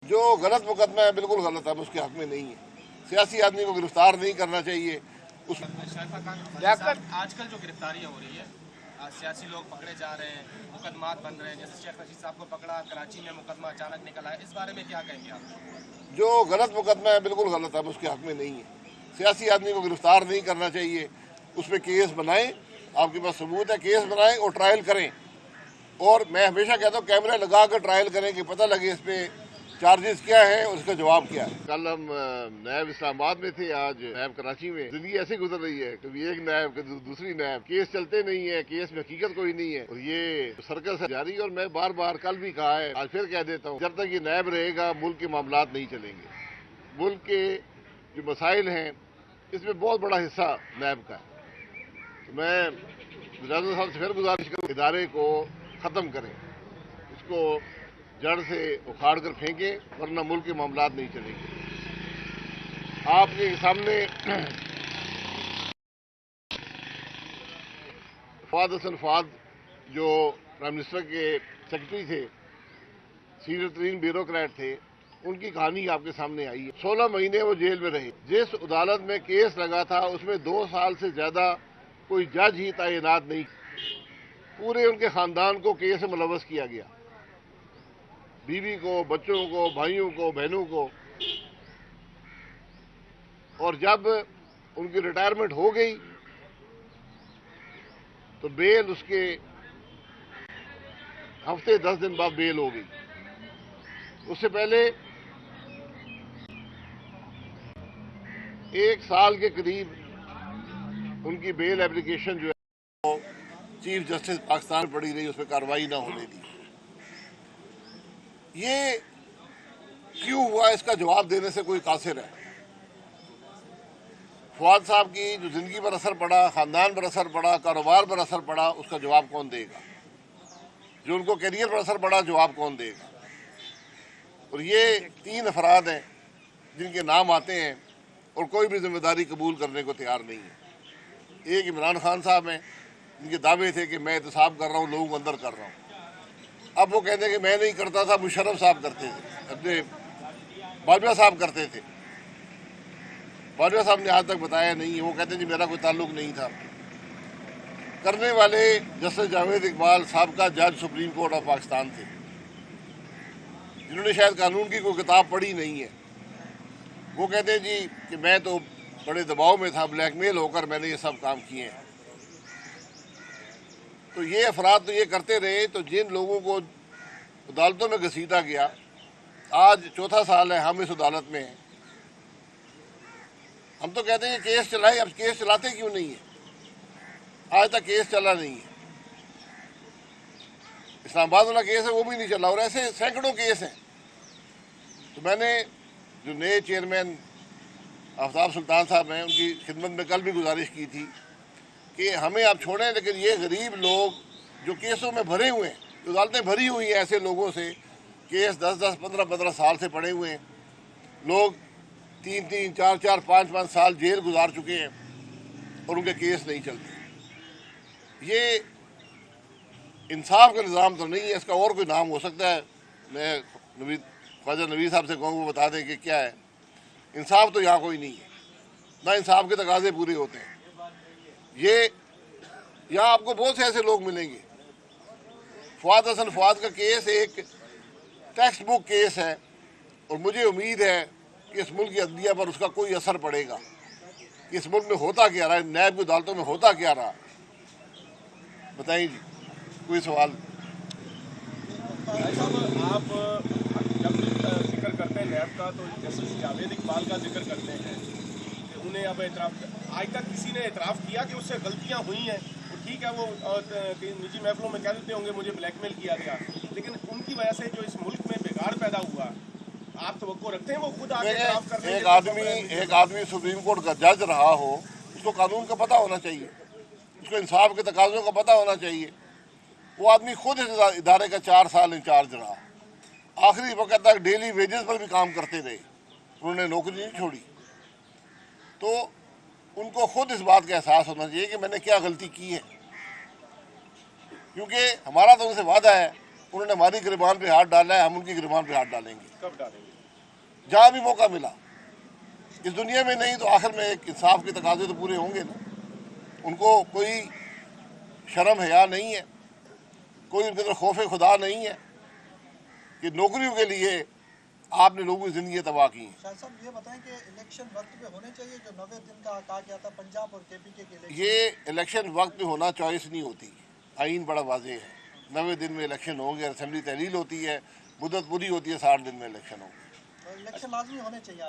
जो गलत मुकदमा है बिल्कुल गलत है, उसके हक में नहीं है। सियासी आदमी को गिरफ्तार नहीं करना चाहिए। उस शरीफा खान साहब, आजकल जो गिरफ्तारियां हो रही है, सियासी लोग पकड़े जा रहे हैं, मुकदमात बन रहे हैं, जैसे शेख रशीद साहब को पकड़ा, कराची में मुकदमा अचानक निकला है, इस बारे में क्या कहेंगे आप? जो गलत मुकदमा है बिल्कुल गलत है, उसके हक में नहीं है। सियासी आदमी को गिरफ्तार नहीं करना चाहिए। उस पर केस बनाएं, आपके पास सबूत है, केस बनाएं और ट्रायल करें। और मैं हमेशा कहता हूँ कैमरे लगा कर ट्रायल करें कि पता लगे इस पे चार्जेस क्या है और उसका जवाब क्या है। कल हम नैब इस्लामाबाद में थे, आज नैब कराची में। जिंदगी ऐसे गुजर रही है, कभी एक नैब कभी दूसरी नैब, केस चलते नहीं है, केस में हकीकत कोई नहीं है और ये सर्कस है जारी। और मैं बार बार कल भी कहा है, आज फिर कह देता हूँ, जब तक ये नैब रहेगा मुल्क के मामलात नहीं चलेंगे। मुल्क के जो मसाइल हैं इसमें बहुत बड़ा हिस्सा नैब का है। तो मैं वज़ीर साहब से फिर गुजारिश करूँ, इदारे को ख़त्म करें, इसको जड़ से उखाड़ कर फेंके, वरना मुल्क के मामलात नहीं चलेंगे। आपके सामने फवाद हसन फवाद जो प्राइम मिनिस्टर के सेक्रेटरी थे, सीनियर तरीन ब्यूरोक्रेट थे, उनकी कहानी आपके सामने आई है। 16 महीने वो जेल में रहे। जिस अदालत में केस लगा था उसमें 2 साल से ज्यादा कोई जज ही तैनात नहीं। पूरे उनके खानदान को केस में मुलव्वस किया गया, बीवी को, बच्चों को, भाइयों को, बहनों को। और जब उनकी रिटायरमेंट हो गई तो बेल उसके हफ्ते 10 दिन बाद बेल हो गई। उससे पहले 1 साल के करीब उनकी बेल एप्लीकेशन जो है चीफ जस्टिस पाकिस्तान में पड़ी रही, उस पर कार्रवाई ना होने दी। ये क्यों हुआ, इसका जवाब देने से कोई कासिर है। फवाद साहब की जो जिंदगी पर असर पड़ा, खानदान पर असर पड़ा, कारोबार पर असर पड़ा, उसका जवाब कौन देगा। जो उनको करियर पर असर पड़ा, जवाब कौन देगा। और ये 3 अफराद हैं जिनके नाम आते हैं और कोई भी जिम्मेदारी कबूल करने को तैयार नहीं है। एक इमरान खान साहब हैं, जिनके दावे थे कि मैं एहतसाब कर रहा हूँ, लोगों को अंदर कर रहा हूँ। अब वो कहते हैं कि मैं नहीं करता था, मुशर्रफ साहब करते थे, अपने बाजवा साहब करते थे। बाजवा साहब ने आज तक बताया नहीं। वो कहते हैं जी मेरा कोई ताल्लुक नहीं था। करने वाले जस्टिस जावेद इकबाल साबका जज सुप्रीम कोर्ट ऑफ पाकिस्तान थे, जिन्होंने शायद कानून की कोई किताब पढ़ी नहीं है। वो कहते हैं जी कि मैं तो बड़े दबाव में था, ब्लैकमेल होकर मैंने ये सब काम किए हैं। तो ये अफराद तो ये करते रहे। तो जिन लोगों को अदालतों में घसीटा गया, आज 4था साल है हम इस अदालत में हैं। हम तो कहते हैं केस चलाए, अब केस चलाते क्यों नहीं है। आज तक केस चला नहीं है। इस्लामाबाद वाला केस है वो भी नहीं चला, और ऐसे सैकड़ों केस हैं। तो मैंने जो नए चेयरमैन आफ्ताब सुल्तान साहब हैं, उनकी खिदमत में कल भी गुजारिश की थी कि हमें आप छोड़ें, लेकिन ये गरीब लोग जो केसों में भरे हुए हैं, जो अदालतें भरी हुई हैं ऐसे लोगों से, केस 10-10, 15-15 साल से पड़े हुए हैं, लोग 3-3, 4-4, 5-5 साल जेल गुजार चुके हैं और उनके केस नहीं चलते। ये इंसाफ का निज़ाम तो नहीं है, इसका और कोई नाम हो सकता है। मैं ख्वाजा नवीद साहब से कहूँ वो बता दें कि क्या है। इंसाफ तो यहाँ कोई नहीं है, ना इंसाफ के तकाजे पूरे होते हैं। ये यहाँ आपको बहुत से ऐसे लोग मिलेंगे। फवाद हसन फवाद का केस एक टेक्स्ट बुक केस है और मुझे उम्मीद है कि इस मुल्क की अदलिया पर उसका कोई असर पड़ेगा कि इस मुल्क में होता क्या रहा है, नैब की अदालतों में होता क्या रहा। बताइए जी, कोई सवाल। आप जब जिक्र करते हैं नैब का, तो जस्टिस जावेद इकबाल का जिक्र करते हैं कि उन्हें अब एतराफ़, आज तक किसी ने एतराफ़ किया कि उससे गलतियां हुई हैं। तो ठीक है, वो निजी महफिलों में कह देते होंगे मुझे ब्लैकमेल किया गया, लेकिन उनकी वजह से जो इस मुल्क में बिगाड़ पैदा हुआ, आप तवक्को रखते हैं वो खुद आगे एतराफ़ कर देंगे? एक आदमी सुप्रीम कोर्ट का जज रहा हो, उसको कानून का पता होना चाहिए, उसको इंसाफ के तकाज़ों का पता होना चाहिए। वो आदमी खुद इस इदारे का 4 साल इंचार्ज रहा, आखिरी वक्त तक डेली वेजेस पर भी काम करते रहे, उन्होंने नौकरी नहीं छोड़ी। तो उनको खुद इस बात का एहसास होना चाहिए कि मैंने क्या गलती की है, क्योंकि हमारा तो उनसे वादा है उन्होंने हमारी गिरबान पे हाथ डाला है, हम उनकी गिरबान पे हाथ डालेंगे कब डालेंगे? जहाँ भी मौका मिला। इस दुनिया में नहीं तो आखिर में एक इंसाफ के तकाजे तो पूरे होंगे ना। उनको कोई शर्म हया नहीं है, कोई उनके अंदर खौफ खुदा नहीं है कि नौकरियों के लिए आपने लोगों की ज़िंदगी तबाह की हैं। शाह साहब ये बताएं कि इलेक्शन वक्त पे होने चाहिए, जो 90 दिन का कहा गया था पंजाब और केपीके के इलेक्शन। ये इलेक्शन वक्त पे होना चॉइस नहीं होती, आइन बड़ा वाज़ेह है। 90 दिन में इलेक्शन होंगे, असेंबली तहलील होती है, मुद्दत पूरी होती है, 60 दिन में इलेक्शन होंगे। तो इलेक्शन लाजमी होने चाहिए।